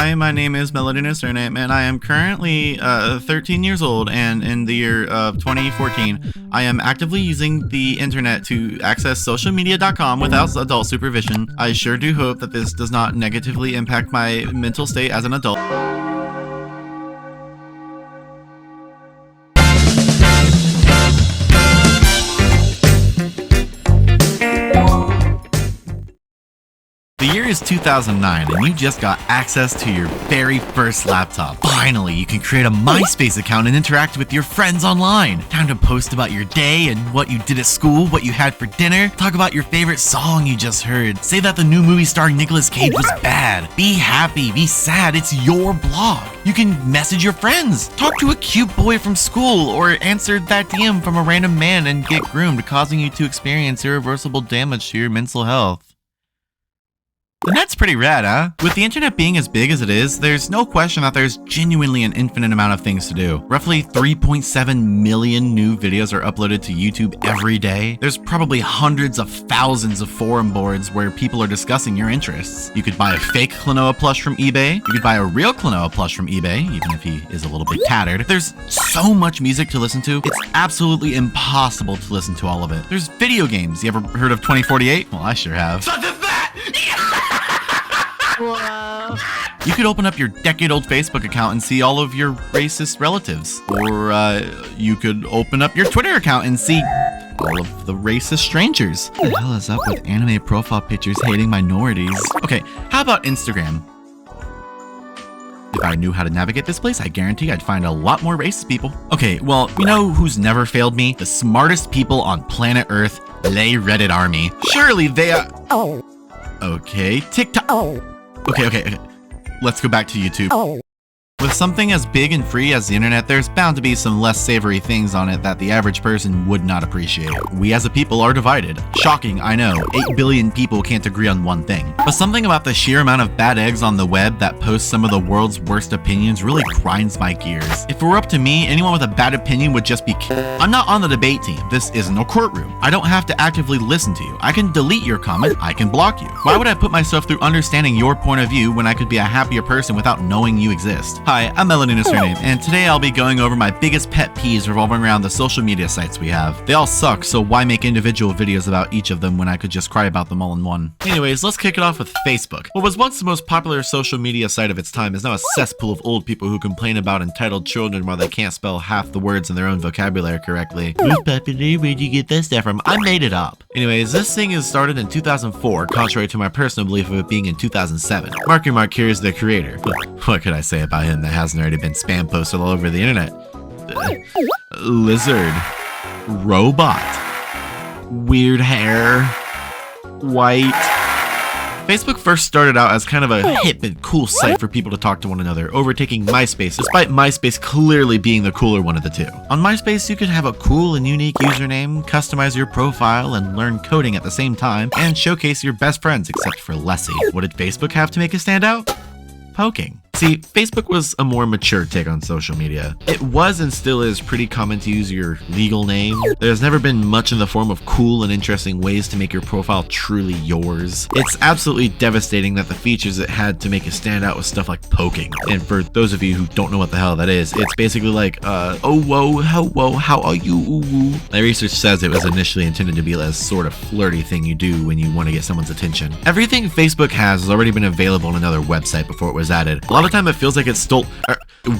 Hi, my name is Melodina Surname, and I am currently 13 years old, and in the year of 2014, I am actively using the internet to access socialmedia.com without adult supervision. I sure do hope that this does not negatively impact my mental state as an adult. The year is 2009 and you just got access to your very first laptop. Finally, you can create a MySpace account and interact with your friends online. Time to post about your day and what you did at school, what you had for dinner. Talk about your favorite song you just heard. Say that the new movie starring Nicolas Cage was bad. Be happy, be sad, it's your blog. You can message your friends. Talk to a cute boy from school or answer that DM from a random man and get groomed, causing you to experience irreversible damage to your mental health. And that's pretty rad, huh? With the internet being as big as it is, there's no question that there's genuinely an infinite amount of things to do. Roughly 3.7 million new videos are uploaded to YouTube every day. There's probably hundreds of thousands of forum boards where people are discussing your interests. You could buy a fake Klonoa plush from eBay. You could buy a real Klonoa plush from eBay, even if he is a little bit tattered. There's so much music to listen to, it's absolutely impossible to listen to all of it. There's video games. You ever heard of 2048? Well, I sure have. Such as that! Whoa. You could open up your decade-old Facebook account and see all of your racist relatives. Or you could open up your Twitter account and see all of the racist strangers. What the hell is up with anime profile pictures hating minorities? Okay, how about Instagram? If I knew how to navigate this place, I guarantee I'd find a lot more racist people. Okay, well, you know who's never failed me? The smartest people on planet Earth, lay Reddit army. Surely they are... Oh. Okay, TikTok. Oh. Okay. Let's go back to YouTube. Oh. With something as big and free as the internet, there's bound to be some less savory things on it that the average person would not appreciate. We as a people are divided. Shocking, I know. 8 billion people can't agree on one thing. But something about the sheer amount of bad eggs on the web that post some of the world's worst opinions really grinds my gears. If it were up to me, anyone with a bad opinion would just be I'm not on the debate team. This isn't a courtroom. I don't have to actively listen to you. I can delete your comment. I can block you. Why would I put myself through understanding your point of view when I could be a happier person without knowing you exist? Hi, I'm Melodina Surname, and today I'll be going over my biggest pet peeves revolving around the social media sites we have. They all suck, so why make individual videos about each of them when I could just cry about them all in one? Anyways, let's kick it off with Facebook. What was once the most popular social media site of its time is now a cesspool of old people who complain about entitled children while they can't spell half the words in their own vocabulary correctly. Who's popular? Where'd you get that stuff from? I made it up. Anyways, this thing is started in 2004, contrary to my personal belief of it being in 2007. Mark here is the creator. What could I say about him that hasn't already been spam posted all over the internet? Lizard. Robot. Weird hair. White. Facebook first started out as kind of a hip and cool site for people to talk to one another, overtaking MySpace, despite MySpace clearly being the cooler one of the two. On MySpace, you could have a cool and unique username, customize your profile, and learn coding at the same time, and showcase your best friends, except for Lessie. What did Facebook have to make it stand out? Poking. See, Facebook was a more mature take on social media. It was and still is pretty common to use your legal name. There's never been much in the form of cool and interesting ways to make your profile truly yours. It's absolutely devastating that the features it had to make it stand out was stuff like poking. And for those of you who don't know what the hell that is, it's basically like, oh whoa, hello, how are you? Ooh, ooh. My research says it was initially intended to be a sort of flirty thing you do when you want to get someone's attention. Everything Facebook has already been available on another website before it was added. A lot of time it feels like it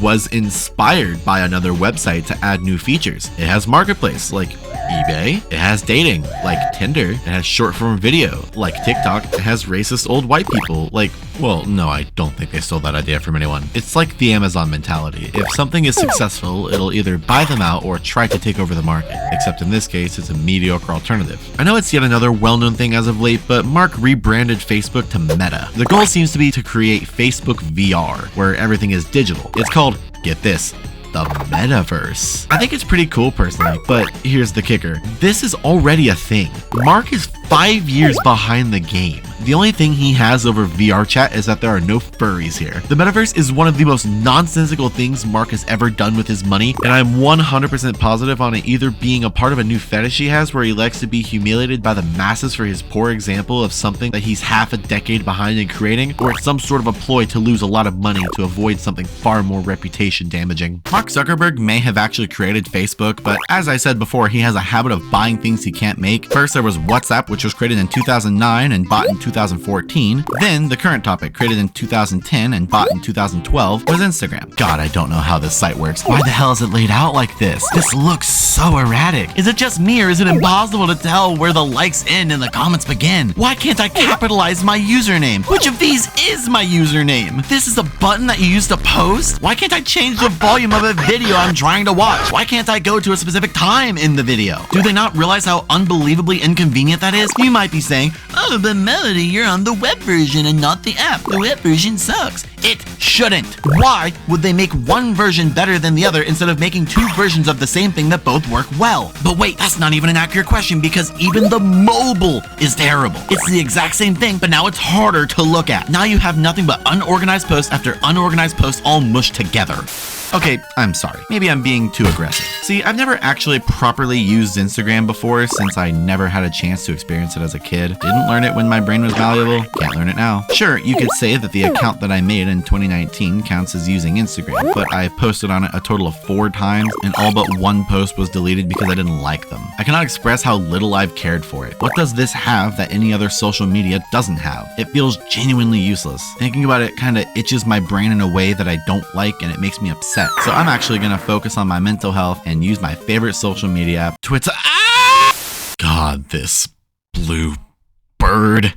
was inspired by another website to add new features. It has marketplace like eBay. It has dating like Tinder. It has short form video like TikTok. It has racist old white people like, well, no, I don't think they stole that idea from anyone. It's like the Amazon mentality. If something is successful, it'll either buy them out or try to take over the market, except in this case, it's a mediocre alternative. I know it's yet another well-known thing as of late, but Mark rebranded Facebook to Meta. The goal seems to be to create Facebook VR, where everything is digital. It's called, get this, the the metaverse. I think it's pretty cool personally, but here's the kicker. This is already a thing. Mark is 5 years behind the game. The only thing he has over VR chat is that there are no furries here. The metaverse is one of the most nonsensical things Mark has ever done with his money, and I'm 100% positive on it either being a part of a new fetish he has where he likes to be humiliated by the masses for his poor example of something that he's half a decade behind in creating, or it's some sort of a ploy to lose a lot of money to avoid something far more reputation damaging. Mark Zuckerberg may have actually created Facebook, but as I said before, he has a habit of buying things he can't make. First there was WhatsApp, which was created in 2009 and bought in 2014. Then the current topic, created in 2010 and bought in 2012, was Instagram. God, I don't know how this site works. Why the hell is it laid out like this? This looks so erratic. Is it just me, or is it impossible to tell where the likes end and the comments begin? Why can't I capitalize my username? Which of these is my username? This is a button that you use to post? Why can't I change the volume of a video I'm trying to watch? Why can't I go to a specific time in the video? Do they not realize how unbelievably inconvenient that is? You might be saying, oh, but Melody, you're on the web version and not the app. The web version sucks. It shouldn't. Why would they make one version better than the other instead of making two versions of the same thing that both work well? But wait, that's not even an accurate question because even the mobile is terrible. It's the exact same thing, but now it's harder to look at. Now you have nothing but unorganized post after unorganized post all mushed together. Okay, I'm sorry. Maybe I'm being too aggressive. See, I've never actually properly used Instagram before since I never had a chance to experience it as a kid. Didn't learn it when my brain was malleable. Can't learn it now. Sure, you could say that the account that I made in 2019 counts as using Instagram, but I posted on it a total of 4 times and all but one post was deleted because I didn't like them. I cannot express how little I've cared for it. What does this have that any other social media doesn't have? It feels genuinely useless. Thinking about it kind of itches my brain in a way that I don't like and it makes me upset. So I'm actually gonna focus on my mental health and use my favorite social media app, Twitter. God, this blue bird.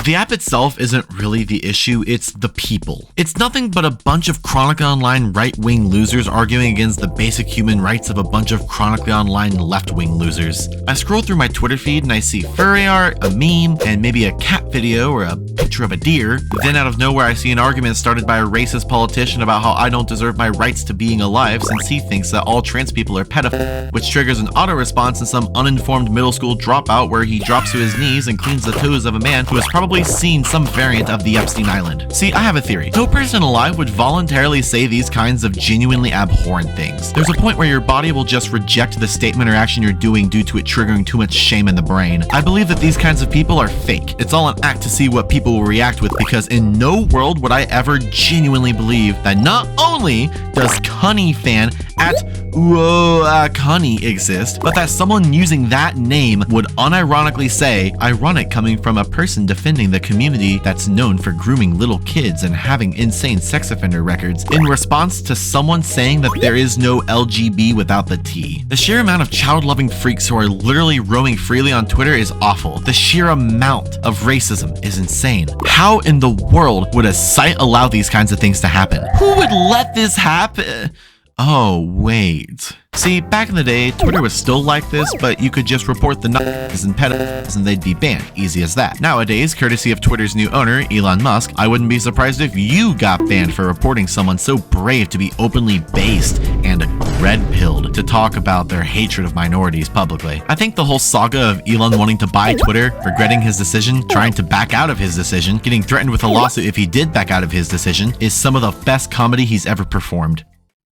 The app itself isn't really the issue, it's the people. It's nothing but a bunch of chronically online right-wing losers arguing against the basic human rights of a bunch of chronically online left-wing losers. I scroll through my Twitter feed and I see furry art, a meme, and maybe a cat video or a picture of a deer. Then out of nowhere I see an argument started by a racist politician about how I don't deserve my rights to being alive since he thinks that all trans people are pedophiles, which triggers an auto-response in some uninformed middle school dropout where he drops to his knees and cleans the toes of a man who has probably seen some variant of the Epstein Island. See, I have a theory. No person alive would voluntarily say these kinds of genuinely abhorrent things. There's a point where your body will just reject the statement or action you're doing due to it triggering too much shame in the brain. I believe that these kinds of people are fake. It's all an act to see what people will react with because in no world would I ever genuinely believe that not only does Cunny fan at Cunny exist, but that someone using that name would unironically say, ironic coming from a person defending the community that's known for grooming little kids and having insane sex offender records, in response to someone saying that there is no LGB without the T. The sheer amount of child-loving freaks who are literally roaming freely on Twitter is awful. The sheer amount of racism is insane. How in the world would a site allow these kinds of things to happen? Who would let this happen? Oh, wait. See, back in the day, Twitter was still like this, but you could just report the Nazis and pedophiles and they'd be banned. Easy as that. Nowadays, courtesy of Twitter's new owner, Elon Musk, I wouldn't be surprised if you got banned for reporting someone so brave to be openly based and red-pilled to talk about their hatred of minorities publicly. I think the whole saga of Elon wanting to buy Twitter, regretting his decision, trying to back out of his decision, getting threatened with a lawsuit if he did back out of his decision, is some of the best comedy he's ever performed.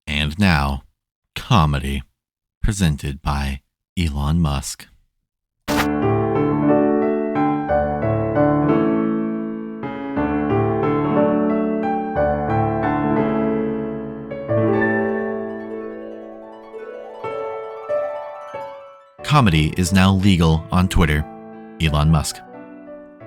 And now, comedy, presented by Elon Musk. Comedy is now legal on Twitter. Elon Musk.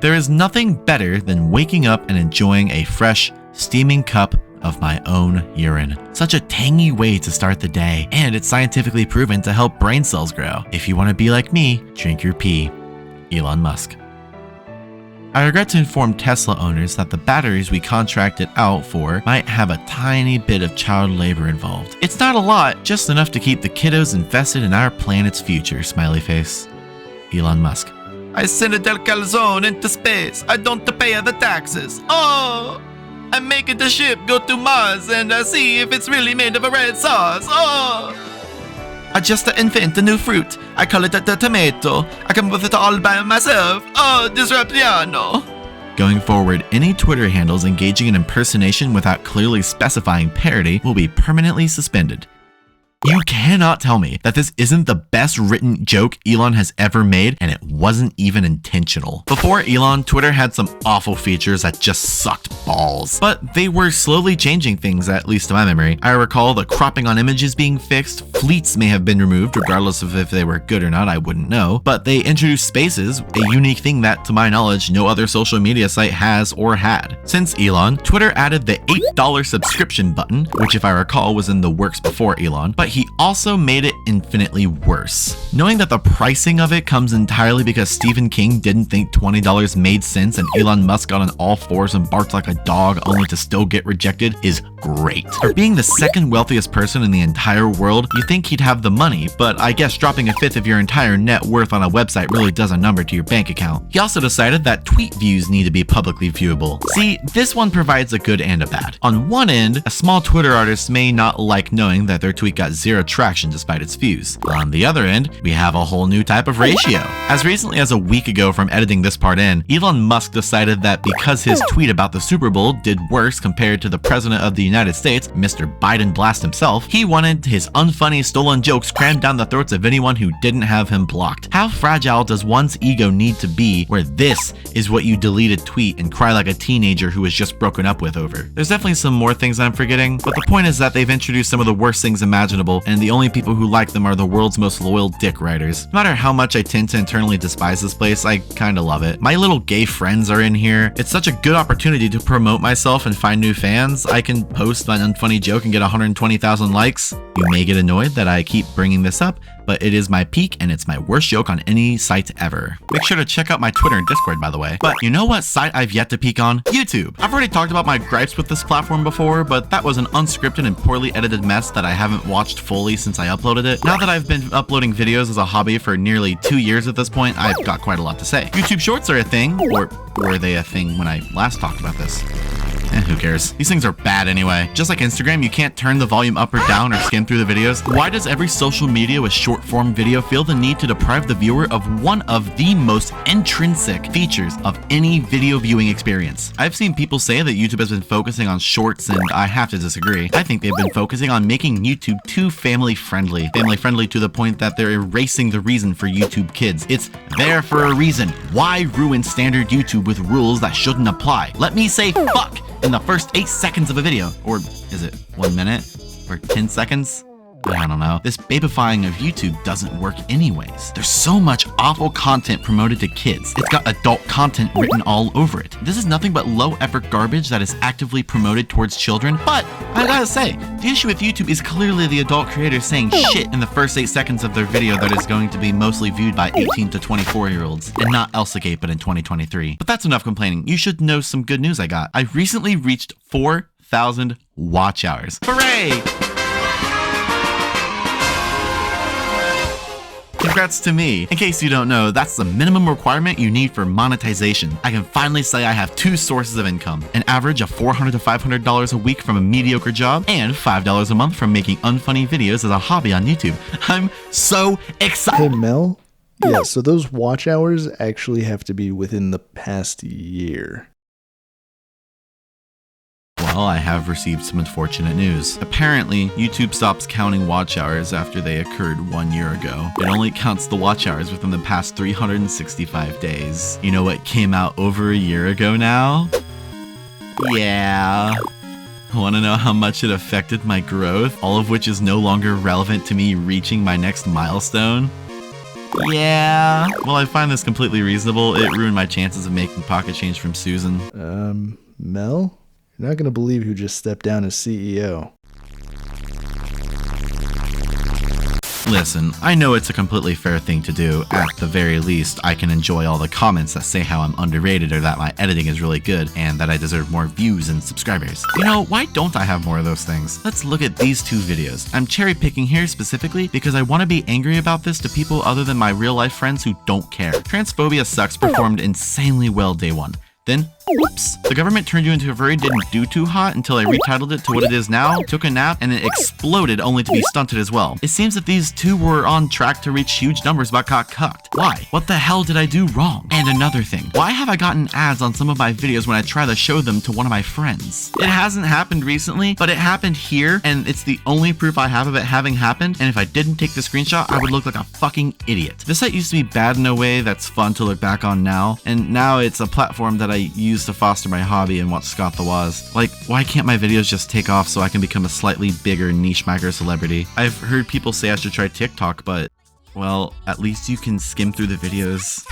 There is nothing better than waking up and enjoying a fresh, steaming cup of my own urine. Such a tangy way to start the day, and it's scientifically proven to help brain cells grow. If you want to be like me, drink your pee. Elon Musk. I regret to inform Tesla owners that the batteries we contracted out for might have a tiny bit of child labor involved. It's not a lot, just enough to keep the kiddos invested in our planet's future, smiley face. Elon Musk. I sent Del Calzone into space. I don't pay the taxes. Oh! I'm making the ship go to Mars and see if it's really made of a red sauce. Oh! I just invent a new fruit. I call it the tomato. I come with it all by myself. Oh, disruptiano. Going forward, any Twitter handles engaging in impersonation without clearly specifying parody will be permanently suspended. You cannot tell me that this isn't the best written joke Elon has ever made, and it wasn't even intentional. Before Elon, Twitter had some awful features that just sucked balls, but they were slowly changing things, at least to my memory. I recall the cropping on images being fixed, fleets may have been removed, regardless of if they were good or not, I wouldn't know, but they introduced spaces, a unique thing that, to my knowledge, no other social media site has or had. Since Elon, Twitter added the $8 subscription button, which if I recall was in the works before Elon, but he also made it infinitely worse. Knowing that the pricing of it comes entirely because Stephen King didn't think $20 made sense and Elon Musk got on all fours and barked like a dog only to still get rejected is great. For being the second wealthiest person in the entire world, you think he'd have the money, but I guess dropping a fifth of your entire net worth on a website really does a number to your bank account. He also decided that tweet views need to be publicly viewable. See, this one provides a good and a bad. On one end, a small Twitter artist may not like knowing that their tweet got zero traction despite its views. On the other end, we have a whole new type of ratio. As recently as a week ago from editing this part in, Elon Musk decided that because his tweet about the Super Bowl did worse compared to the President of the United States, Mr. Biden Blast himself, he wanted his unfunny stolen jokes crammed down the throats of anyone who didn't have him blocked. How fragile does one's ego need to be where this is what you deleted tweet and cry like a teenager who was just broken up with over? There's definitely some more things I'm forgetting, but the point is that they've introduced some of the worst things imaginable, and the only people who like them are the world's most loyal dick riders. No matter how much I tend to internally despise this place, I kinda love it. My little gay friends are in here. It's such a good opportunity to promote myself and find new fans. I can post an unfunny joke and get 120,000 likes. You may get annoyed that I keep bringing this up, but it is my peak and it's my worst joke on any site ever. Make sure to check out my Twitter and Discord, by the way. But you know what site I've yet to peak on? YouTube. I've already talked about my gripes with this platform before, but that was an unscripted and poorly edited mess that I haven't watched fully since I uploaded it. Now that I've been uploading videos as a hobby for nearly 2 years at this point, I've got quite a lot to say. YouTube Shorts are a thing, or were they a thing when I last talked about this? Who cares? These things are bad anyway. Just like Instagram, you can't turn the volume up or down or skim through the videos. Why does every social media with short form video feel the need to deprive the viewer of one of the most intrinsic features of any video viewing experience? I've seen people say that YouTube has been focusing on shorts, and I have to disagree. I think they've been focusing on making YouTube too family friendly. Family friendly to the point that they're erasing the reason for YouTube Kids. It's there for a reason. Why ruin standard YouTube with rules that shouldn't apply? Let me say fuck in the first 8 seconds of a video. Or is it 1 minute? Or 10 seconds? I don't know. This babifying of YouTube doesn't work anyways. There's so much awful content promoted to kids. It's got adult content written all over it. This is nothing but low effort garbage that is actively promoted towards children. But I gotta say, the issue with YouTube is clearly the adult creators saying shit in the first 8 seconds of their video that is going to be mostly viewed by 18 to 24-year-olds. And not Elsagate, but in 2023. But that's enough complaining. You should know some good news I got. I recently reached 4,000 watch hours. Hooray! Congrats to me. In case you don't know, that's the minimum requirement you need for monetization. I can finally say I have 2 sources of income, an average of $400 to $500 a week from a mediocre job, and $5 a month from making unfunny videos as a hobby on YouTube. I'm so excited. Hey Mel? Yeah, so those watch hours actually have to be within the past year. Well, I have received some unfortunate news. Apparently, YouTube stops counting watch hours after they occurred 1 year ago. It only counts the watch hours within the past 365 days. You know what came out over a year ago now? Yeah. Want to know how much it affected my growth? All of which is no longer relevant to me reaching my next milestone? Yeah. Well, I find this completely reasonable. It ruined my chances of making pocket change from Susan. Mel? You're not going to believe who just stepped down as CEO. Listen, I know it's a completely fair thing to do. At the very least, I can enjoy all the comments that say how I'm underrated or that my editing is really good and that I deserve more views and subscribers. You know, why don't I have more of those things? Let's look at these 2 videos. I'm cherry picking here specifically because I want to be angry about this to people other than my real life friends who don't care. Transphobia Sucks performed insanely well day 1. Then Oops. The government turned you into a furry, didn't do too hot until I retitled it to what it is now, took a nap, and it exploded only to be stunted as well. It seems that these two were on track to reach huge numbers but got cucked. Why? What the hell did I do wrong? And another thing, why have I gotten ads on some of my videos when I try to show them to one of my friends? It hasn't happened recently, but it happened here, and it's the only proof I have of it having happened, and if I didn't take the screenshot, I would look like a fucking idiot. This site used to be bad in a way that's fun to look back on now, and now it's a platform that I use to foster my hobby and watch Scott the Woz. Like, why can't my videos just take off so I can become a slightly bigger niche micro celebrity? I've heard people say I should try TikTok, but, well, at least you can skim through the videos.